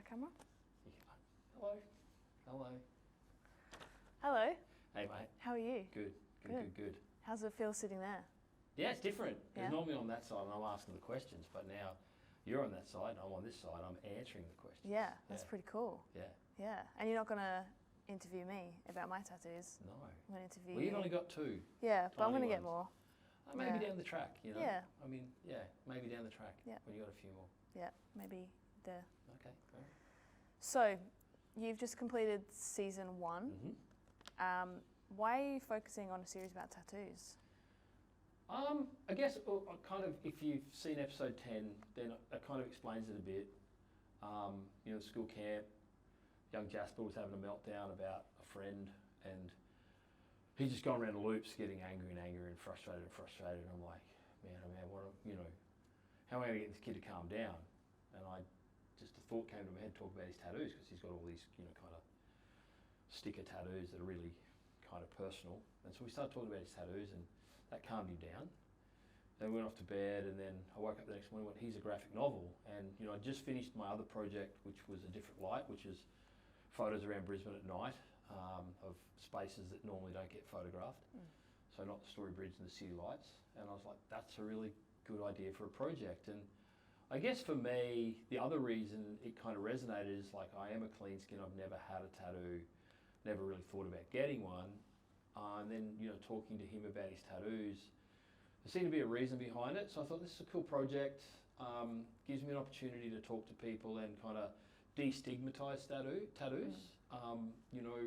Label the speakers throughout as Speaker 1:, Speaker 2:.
Speaker 1: camera?
Speaker 2: Yeah. Hello. Hello.
Speaker 1: Hello.
Speaker 2: Hey, mate.
Speaker 1: How are you?
Speaker 2: Good.
Speaker 1: How's it feel sitting there?
Speaker 2: Yeah, it's different. Because
Speaker 1: Yeah?
Speaker 2: normally on that side and I'm asking the questions, but now you're on that side and I'm on this side. I'm answering the questions.
Speaker 1: Yeah, that's pretty cool.
Speaker 2: Yeah.
Speaker 1: Yeah, and you're not gonna interview me about my tattoos.
Speaker 2: No.
Speaker 1: I'm gonna interview
Speaker 2: Well,
Speaker 1: you.
Speaker 2: you've only got two.
Speaker 1: Yeah, but I'm
Speaker 2: tiny
Speaker 1: gonna get
Speaker 2: ones.
Speaker 1: more.
Speaker 2: Maybe
Speaker 1: Yeah.
Speaker 2: down the track, you know?
Speaker 1: Yeah.
Speaker 2: I mean, yeah, maybe down the track
Speaker 1: Yeah.
Speaker 2: when you got a few more.
Speaker 1: Yeah, maybe there.
Speaker 2: Okay, all right.
Speaker 1: So, you've just completed season 1.
Speaker 2: Mm-hmm.
Speaker 1: Why are you focusing on a series about tattoos?
Speaker 2: I guess kind of if you've seen episode 10, then it kind of explains it a bit. You know, school camp, young Jasper was having a meltdown about a friend and he's just gone around the loops getting angry and frustrated. And I'm like, man, what, you know, how am I going to get this kid to calm down? And just a thought came to my head, talk about his tattoos, because he's got all these, you know, kind of sticker tattoos that are really kind of personal. And so we started talking about his tattoos and that calmed him down. Then we went off to bed and then I woke up the next morning and went, here's a graphic novel. And, you know, I just finished my other project, which was A Different Light, which is photos around Brisbane at night of spaces that normally don't get photographed. So not the Story Bridge and the city lights. And I was like, that's a really good idea for a project. And I guess for me, the other reason it kind of resonated is like, I am a clean skin, I've never had a tattoo, never really thought about getting one. And then, you know, talking to him about his tattoos, there seemed to be a reason behind it. So I thought this is a cool project, gives me an opportunity to talk to people and kind of destigmatize tattoos. You know,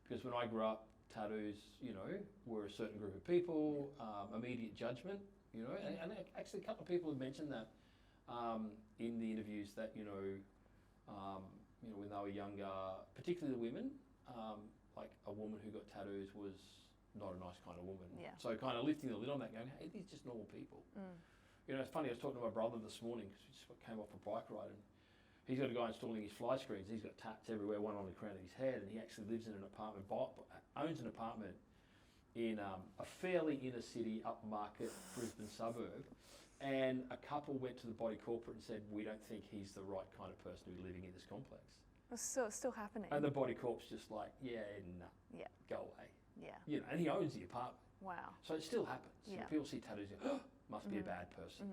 Speaker 2: because when I grew up, tattoos, you know, were a certain group of people, immediate judgment, you know, and actually a couple of people have mentioned that in the interviews that, you know, when they were younger, particularly the women, like a woman who got tattoos was not a nice kind of woman.
Speaker 1: Yeah.
Speaker 2: So kind of lifting the lid on that, going, hey, these are just normal people. You know, it's funny, I was talking to my brother this morning because we just came off a bike ride and he's got a guy installing his fly screens. He's got tats everywhere, one on the crown of his head, and he actually lives in an apartment, owns an apartment in a fairly inner city, upmarket Brisbane suburb. And a couple went to the body corporate and said, we don't think he's the right kind of person to be living in this complex.
Speaker 1: It's still happening.
Speaker 2: And the body corp's just like, yeah, nah,
Speaker 1: Yeah.
Speaker 2: go away.
Speaker 1: Yeah.
Speaker 2: You know, and he owns the apartment.
Speaker 1: Wow.
Speaker 2: So it still happens.
Speaker 1: Yeah.
Speaker 2: People see tattoos and go, oh, must be a bad person.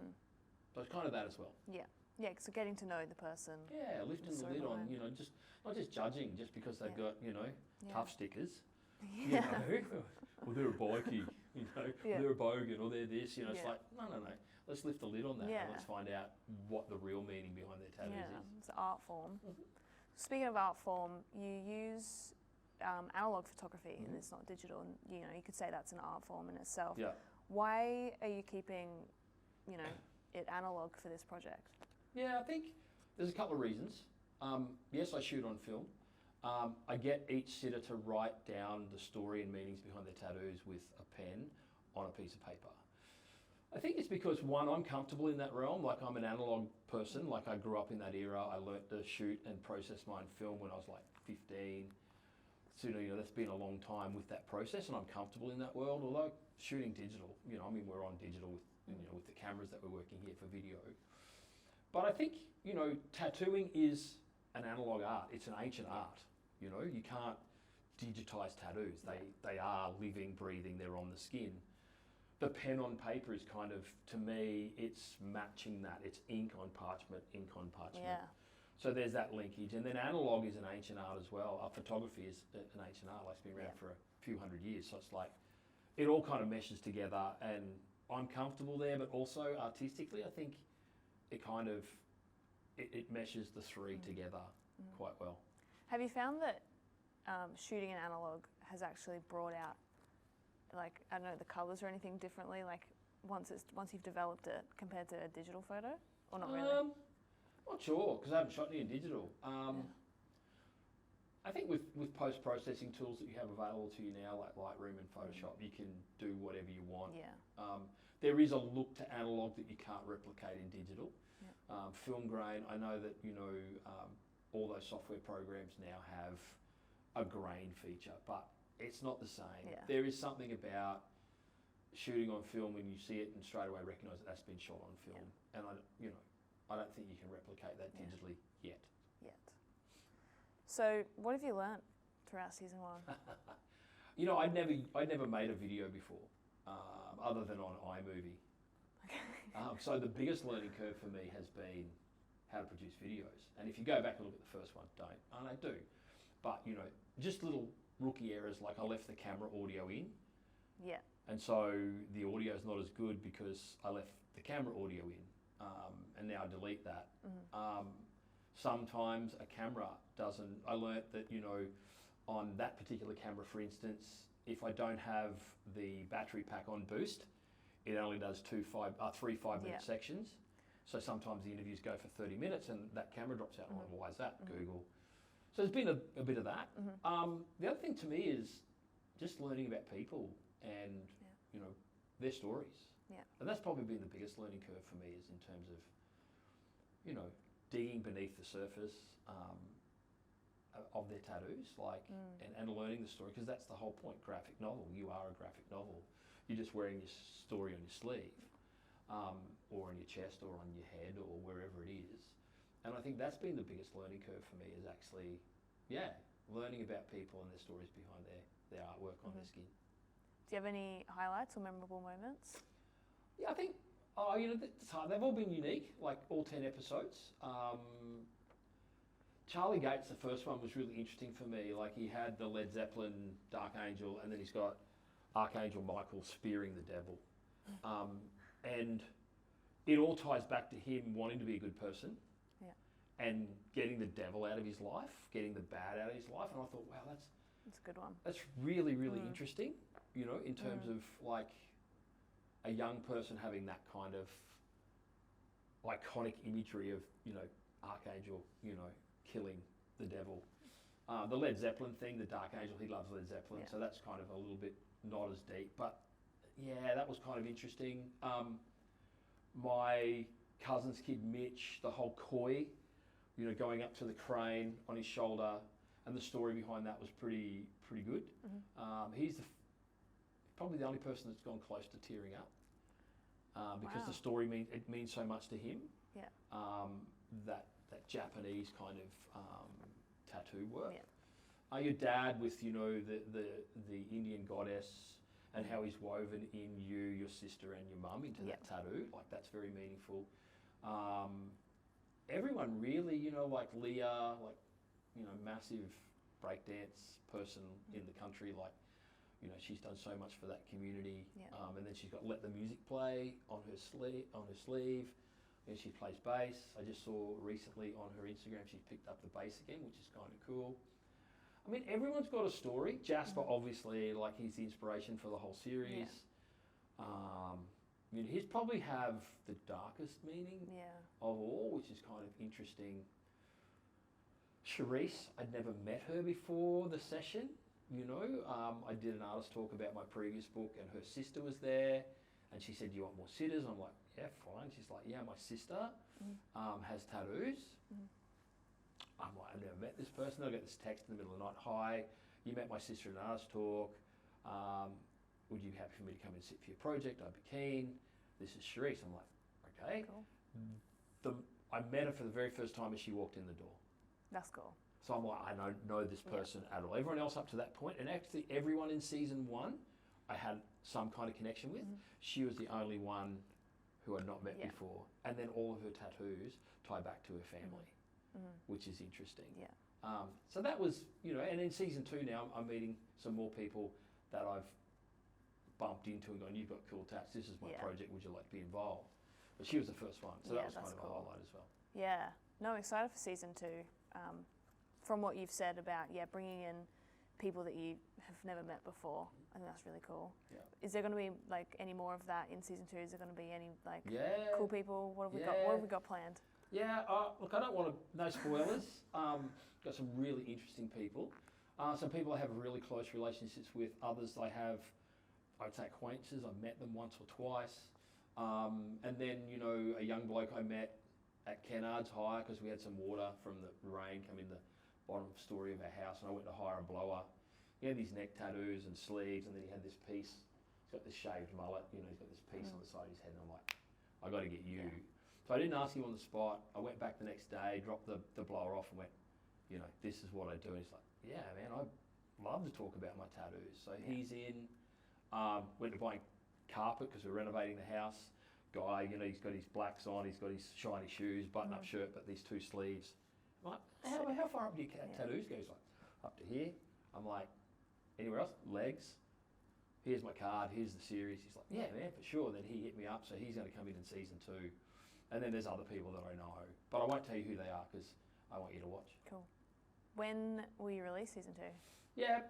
Speaker 2: So it's kind of that as well.
Speaker 1: Yeah. Yeah, so getting to know the person.
Speaker 2: Yeah, lifting the lid on, you know, just not just judging just because they've got, you know, tough stickers. You know, well, they're a bikie, you know, they're a bogan or they're this, you know, it's like, no. Let's lift the lid on that and let's find out what the real meaning behind their tattoos is.
Speaker 1: It's an art form. Speaking of art form, you use analog photography and it's not digital, and you know, you could say that's an art form in itself.
Speaker 2: Yeah.
Speaker 1: Why are you keeping, you know, it analog for this project?
Speaker 2: Yeah, I think there's a couple of reasons. Yes, I shoot on film. I get each sitter to write down the story and meanings behind their tattoos with a pen on a piece of paper. I think it's because, one, I'm comfortable in that realm. Like, I'm an analog person. Like, I grew up in that era. I learnt to shoot and process my own film when I was like 15. So, you know, that's been a long time with that process, and I'm comfortable in that world. Although shooting digital, you know, I mean, we're on digital with, you know, with the cameras that we're working here for video. But I think, you know, tattooing is an analog art. It's an ancient art. You know, you can't digitize tattoos. They are living, breathing, they're on the skin. The pen on paper is kind of, to me, it's matching that. It's ink on parchment.
Speaker 1: Yeah.
Speaker 2: So there's that linkage. And then analog is an ancient art as well. Photography is an ancient art. Like, it's been around for a few hundred years. So it's like, it all kind of meshes together, and I'm comfortable there, but also artistically, I think it kind of, it meshes the three together quite well.
Speaker 1: Have you found that shooting in analog has actually brought out, like, I don't know, the colours or anything differently, like once you've developed it compared to a digital photo, or not really?
Speaker 2: Not sure, because I haven't shot any in digital. I think with post-processing tools that you have available to you now, like Lightroom and Photoshop, you can do whatever you want.
Speaker 1: Yeah.
Speaker 2: There is a look to analog that you can't replicate in digital. Film grain, I know that, you know, all those software programs now have a grain feature, but it's not the same.
Speaker 1: Yeah.
Speaker 2: There is something about shooting on film when you see it and straight away recognise that that's been shot on film. And I don't think you can replicate that digitally yet.
Speaker 1: So what have you learnt throughout season 1?
Speaker 2: You know, I'd never made a video before, other than on iMovie.
Speaker 1: Okay.
Speaker 2: So the biggest learning curve for me has been how to produce videos. And if you go back and look at the first one, don't, and I do. But, you know, just little rookie errors, like I left the camera audio in.
Speaker 1: Yeah.
Speaker 2: And so the audio is not as good because I left the camera audio in, and now I delete that. Sometimes a camera doesn't, I learnt that, you know, on that particular camera, for instance, if I don't have the battery pack on boost, it only does 3 5-minute sections. So sometimes the interviews go for 30 minutes and that camera drops out. Well, why is that? Google. So there's been a bit of that. The other thing to me is just learning about people and, you know, their stories.
Speaker 1: Yeah.
Speaker 2: And that's probably been the biggest learning curve for me, is in terms of, you know, digging beneath the surface of their tattoos, like, and learning the story, because that's the whole point. Graphic novel. You are a graphic novel. You're just wearing your story on your sleeve, or on your chest, or on your head, or wherever it is. And I think that's been the biggest learning curve for me, is actually, learning about people and their stories behind their artwork on their skin.
Speaker 1: Do you have any highlights or memorable moments?
Speaker 2: Yeah, I think, you know, it's hard. They've all been unique, like all 10 episodes. Charlie Gates, the first one, was really interesting for me. Like, he had the Led Zeppelin Dark Angel, and then he's got Archangel Michael spearing the devil. And it all ties back to him wanting to be a good person, and getting the devil out of his life, getting the bad out of his life. And I thought, wow,
Speaker 1: that's a good one.
Speaker 2: That's really, really interesting, you know, in terms of, like, a young person having that kind of iconic imagery of, you know, Archangel, you know, killing the devil. The Led Zeppelin thing, the Dark Angel, he loves Led Zeppelin, so that's kind of a little bit not as deep. But yeah, that was kind of interesting. My cousin's kid Mitch, the whole koi, you know, going up to the crane on his shoulder, and the story behind that was pretty good. He's probably the only person that's gone close to tearing up, because the story means so much to him.
Speaker 1: Yeah.
Speaker 2: That Japanese kind of tattoo work. Your dad with, you know, the Indian goddess, and how he's woven in you, your sister, and your mum into that tattoo. Like, that's very meaningful. Everyone really, you know, like Leah, like, you know, massive breakdance person in the country. Like, you know, she's done so much for that community. And then she's got Let the Music Play on her sleeve. And she plays bass. I just saw recently on her Instagram she's picked up the bass again, which is kind of cool. I mean, everyone's got a story. Jasper, obviously, like, he's the inspiration for the whole series. I mean, he's probably have the darkest meaning of all, which is kind of interesting. Charisse, I'd never met her before the session, you know. I did an artist talk about my previous book, and her sister was there, and she said, "Do you want more sitters?" I'm like, "Yeah, fine." She's like, "Yeah, my sister has tattoos." I'm like, "I've never met this person." I get this text in the middle of the night, "Hi, you met my sister in an artist talk. Would you be happy for me to come and sit for your project? I'd be keen. This is Charisse." I'm like, "Okay." Cool. I met her for the very first time as she walked in the door.
Speaker 1: That's cool.
Speaker 2: So I'm like, I don't know this person at all. Everyone else up to that point, and actually everyone in season 1, I had some kind of connection with. She was the only one who I'd not met before. And then all of her tattoos tie back to her family, which is interesting. So that was, you know, and in season 2 now, I'm meeting some more people that I've bumped into and gone, "You've got cool tats, this is my project, would you like to be involved?" But she was the first one, so that was kind of a highlight as well. Yeah,
Speaker 1: no, I'm excited for season 2. From what you've said about, bringing in people that you have never met before, I think that's really cool. Is there going to be, like, any more of that in season 2? Is there going to be any, like, cool people? What have we got? What have we got planned?
Speaker 2: Look, I don't want to, no spoilers. Got some really interesting people. Some people I have really close relationships with. Others I have, I'd say, acquaintances. I've met them once or twice. And then, you know, a young bloke I met at Kennard's Hire, because we had some water from the rain come in the bottom story of our house, and I went to hire a blower. He had these neck tattoos and sleeves, and then he had this piece. He's got this shaved mullet, you know, he's got this piece on the side of his head, and I'm like, I got to get you. So I didn't ask him on the spot. I went back the next day, dropped the blower off, and went, you know, this is what I do. And he's like, yeah, man, I love to talk about my tattoos. So he's in, went to buying carpet because we're renovating the house. Guy, you know, he's got his blacks on, he's got his shiny shoes, button-up shirt, but these 2 sleeves. I'm like, how far up do your tattoos go? He's like, up to here. I'm like, anywhere else? Legs. Here's my card, here's the series. He's like, yeah, man, for sure. Then he hit me up, so he's going to come in season 2. And then there's other people that I know, but I won't tell you who they are because I want you to watch.
Speaker 1: Cool. When will you release season 2?
Speaker 2: Yeah,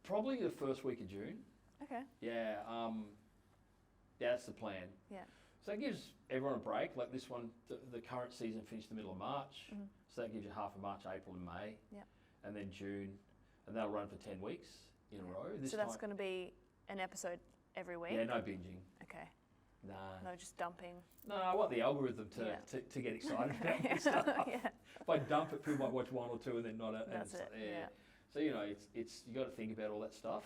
Speaker 2: probably the first week of June.
Speaker 1: Okay.
Speaker 2: Yeah, that's the plan.
Speaker 1: Yeah.
Speaker 2: So that gives everyone a break. Like this one, the current season finished the middle of March. So that gives you half of March, April and May.
Speaker 1: Yep.
Speaker 2: And then June, and that'll run for 10 weeks in a row.
Speaker 1: So that's going to be an episode every week?
Speaker 2: Yeah, no binging.
Speaker 1: Okay.
Speaker 2: Nah.
Speaker 1: No, just dumping.
Speaker 2: No, I want the algorithm to get excited about this stuff. If I dump it, people might watch 1 or 2 and then not.
Speaker 1: That's it. Yeah.
Speaker 2: So you know, it's you got to think about all that stuff.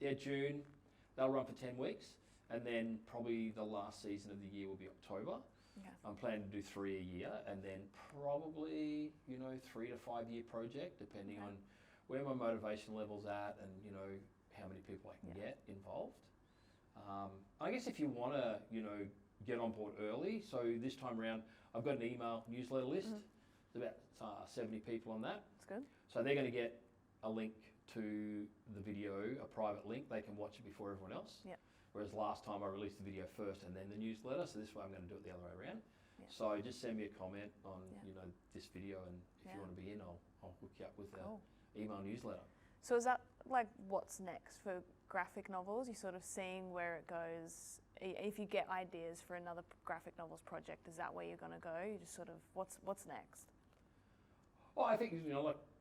Speaker 1: Yeah.
Speaker 2: June, they'll run for 10 weeks, and then probably the last season of the year will be October.
Speaker 1: Okay.
Speaker 2: I'm planning to do 3 a year, and then probably 3 to 5 year project, depending on where my motivation level's at, and how many people I can get involved. I guess if you want to, get on board early, so this time around, I've got an email newsletter list. There's about 70 people on that.
Speaker 1: That's good.
Speaker 2: So they're going to get a link to the video, a private link. They can watch it before everyone else.
Speaker 1: Yep.
Speaker 2: Whereas last time I released the video first and then the newsletter, so this way I'm going to do it the other way around.
Speaker 1: Yep.
Speaker 2: So just send me a comment on this video, and if you want to be in, I'll hook you up with the email newsletter.
Speaker 1: So is that like what's next for graphic novels? You're sort of seeing where it goes. If you get ideas for another graphic novels project, is that where you're going to go? You just sort of what's next?
Speaker 2: Well, I think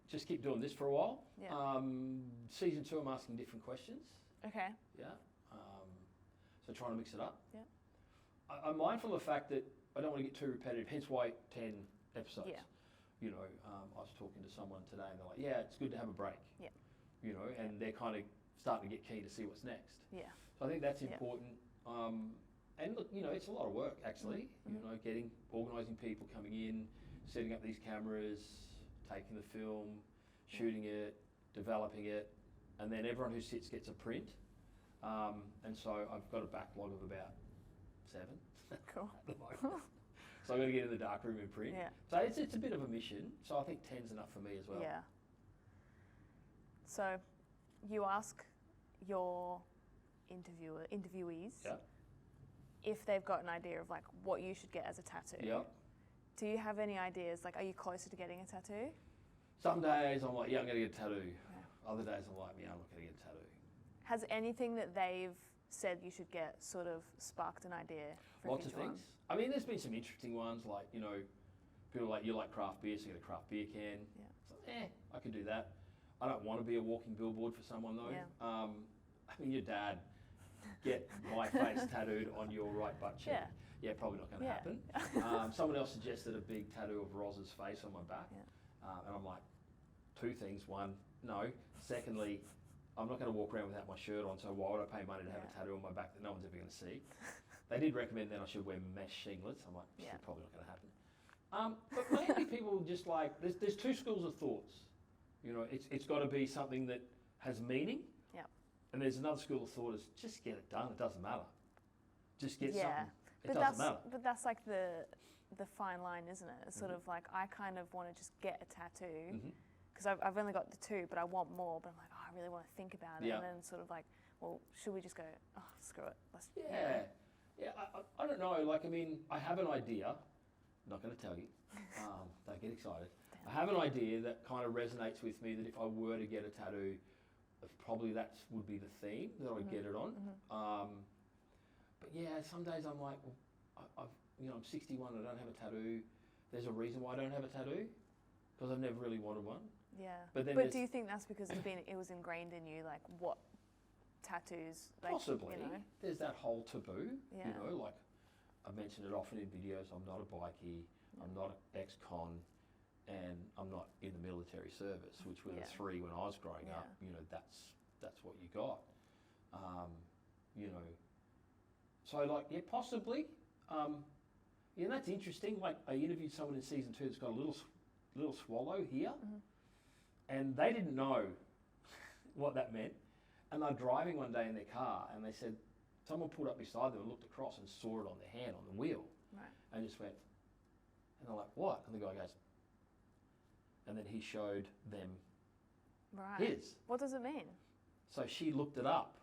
Speaker 2: just keep doing this for a while.
Speaker 1: Yeah.
Speaker 2: Season 2, I'm asking different questions.
Speaker 1: Okay.
Speaker 2: Yeah. So trying to mix it up.
Speaker 1: Yeah.
Speaker 2: I'm mindful of the fact that I don't want to get too repetitive. Hence why 10 episodes.
Speaker 1: Yeah.
Speaker 2: I was talking to someone today, and they're like, "Yeah, it's good to have a break."
Speaker 1: Yeah.
Speaker 2: And they're kind of starting to get keen to see what's next.
Speaker 1: Yeah.
Speaker 2: So I think that's important. And look, it's a lot of work actually. Organising people coming in, setting up these cameras, taking the film, shooting it, developing it, and then everyone who sits gets a print. And so I've got a backlog of about 7
Speaker 1: Cool.
Speaker 2: at the moment. So I've got to get in the darkroom and print.
Speaker 1: Yeah.
Speaker 2: So it's a bit of a mission. So I think 10's enough for me as well.
Speaker 1: Yeah. So you ask your interviewees if they've got an idea of like what you should get as a tattoo.
Speaker 2: Yeah.
Speaker 1: Do you have any ideas? Like, are you closer to getting a tattoo?
Speaker 2: Some days I'm like, yeah, I'm going to get a tattoo. Yeah. Other days I'm like, yeah, I'm not going to get a tattoo.
Speaker 1: Has anything that they've said you should get sort of sparked an idea for
Speaker 2: Lots of things. I mean, there's been some interesting ones, like, people like, you like craft beer, so you get a craft beer can.
Speaker 1: Yeah.
Speaker 2: It's like, I could do that. I don't want to be a walking billboard for someone though.
Speaker 1: Yeah.
Speaker 2: I mean, your dad, get my face tattooed on your right butt cheek. Yeah, probably not going to happen. Someone else suggested a big tattoo of Roz's face on my back.
Speaker 1: Yeah.
Speaker 2: And I'm like, 2 things. One, no. Secondly, I'm not going to walk around without my shirt on, so why would I pay money to have a tattoo on my back that no one's ever going to see? They did recommend that I should wear mesh singlets. I'm like, probably not going to happen. But mainly people just like, there's 2 schools of thoughts. It's got to be something that has meaning. Yeah. And there's another school of thought is just get it done. It doesn't matter. Just get something. It doesn't matter.
Speaker 1: But that's like the fine line, isn't it? It's sort of like I kind of want to just get a tattoo because I've only got the 2, but I want more. But I'm like, I really want to think about it. And then sort of like, well, should we just go? Oh, screw it. Let's.
Speaker 2: Yeah. I don't know. Like, I mean, I have an idea. I'm not going to tell you. Don't get excited. I have an idea that kind of resonates with me. That if I were to get a tattoo, probably that would be the theme that I would get it on. But yeah, some days I'm like, well, I'm 61. I don't have a tattoo. There's a reason why I don't have a tattoo, because I've never really wanted one.
Speaker 1: Yeah.
Speaker 2: But
Speaker 1: do you think that's because it was ingrained in you, like what tattoos? Like,
Speaker 2: possibly. There's that whole taboo.
Speaker 1: Yeah.
Speaker 2: Like I mentioned it often in videos. I'm not a bikie. I'm not an ex-con. And I'm not in the military service, which were the 3 when I was growing up. That's what you got. So like, possibly. And that's interesting. Like I interviewed someone in season 2 that's got a little swallow here,
Speaker 1: Mhm.
Speaker 2: and they didn't know what that meant. And they're driving one day in their car, and they said someone pulled up beside them and looked across and saw it on their hand on the wheel,
Speaker 1: Right.
Speaker 2: and just went, and they're like, "What?" And the guy goes, and then he showed them
Speaker 1: Right.
Speaker 2: his.
Speaker 1: What does it mean?
Speaker 2: So she looked it up.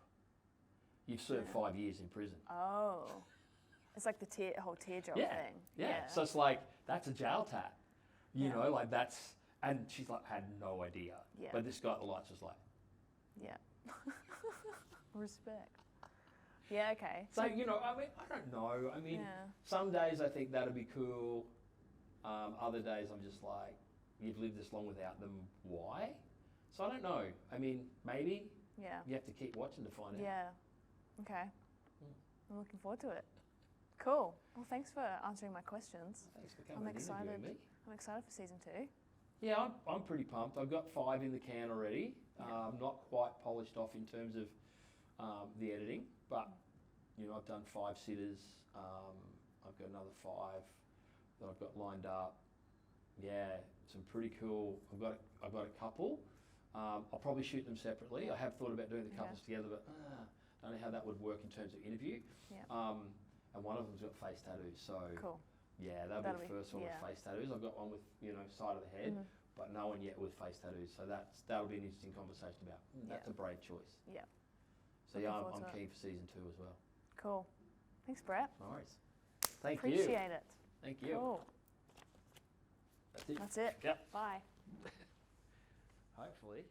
Speaker 2: You've served
Speaker 1: Yeah.
Speaker 2: 5 years in prison.
Speaker 1: Oh. It's like the whole teardrop
Speaker 2: Yeah,
Speaker 1: thing.
Speaker 2: Yeah. So it's like, that's a jail tat. You
Speaker 1: Yeah.
Speaker 2: know, like that's, and she's like, had no idea.
Speaker 1: Yeah.
Speaker 2: But this guy at the lights was like,
Speaker 1: Yeah. Respect. Yeah, okay.
Speaker 2: so, you know, I mean, I don't know. I mean,
Speaker 1: yeah.
Speaker 2: some days I think that'd be cool. Other days I'm just like, you've lived this long without them, why? So I don't know. I mean, maybe
Speaker 1: Yeah.
Speaker 2: you have to keep watching to find out.
Speaker 1: Yeah. Okay. I'm looking forward to it. Cool. Well, thanks for answering my questions.
Speaker 2: Thanks for coming and
Speaker 1: excited.
Speaker 2: interviewing me.
Speaker 1: I'm excited for season 2.
Speaker 2: Yeah, I'm pretty pumped. I've got 5 in the can already.
Speaker 1: Yeah.
Speaker 2: Not quite polished off in terms of the editing, but you know, I've done 5 sitters. I've got another 5 that I've got lined up. Yeah, some pretty cool. I've got a couple. I'll probably shoot them separately. I have thought about doing the couples together, but I don't know how that would work in terms of interview.
Speaker 1: Yeah.
Speaker 2: And one of them's got face tattoos, so
Speaker 1: Cool.
Speaker 2: yeah, that'll be the first one with face tattoos. I've got one with, you know, side of the head,
Speaker 1: Mhm.
Speaker 2: but no one yet with face tattoos. So that'll be an interesting conversation about. That's
Speaker 1: Yeah.
Speaker 2: a brave choice.
Speaker 1: Yeah.
Speaker 2: So
Speaker 1: Looking
Speaker 2: yeah,
Speaker 1: forward
Speaker 2: I'm
Speaker 1: to it.
Speaker 2: keen for season 2 as well.
Speaker 1: Cool. Thanks, Brett.
Speaker 2: No worries. Thank you.
Speaker 1: Appreciate it.
Speaker 2: Thank you.
Speaker 1: Cool.
Speaker 2: That's it.
Speaker 1: That's it.
Speaker 2: Yep.
Speaker 1: Bye.
Speaker 2: Hopefully.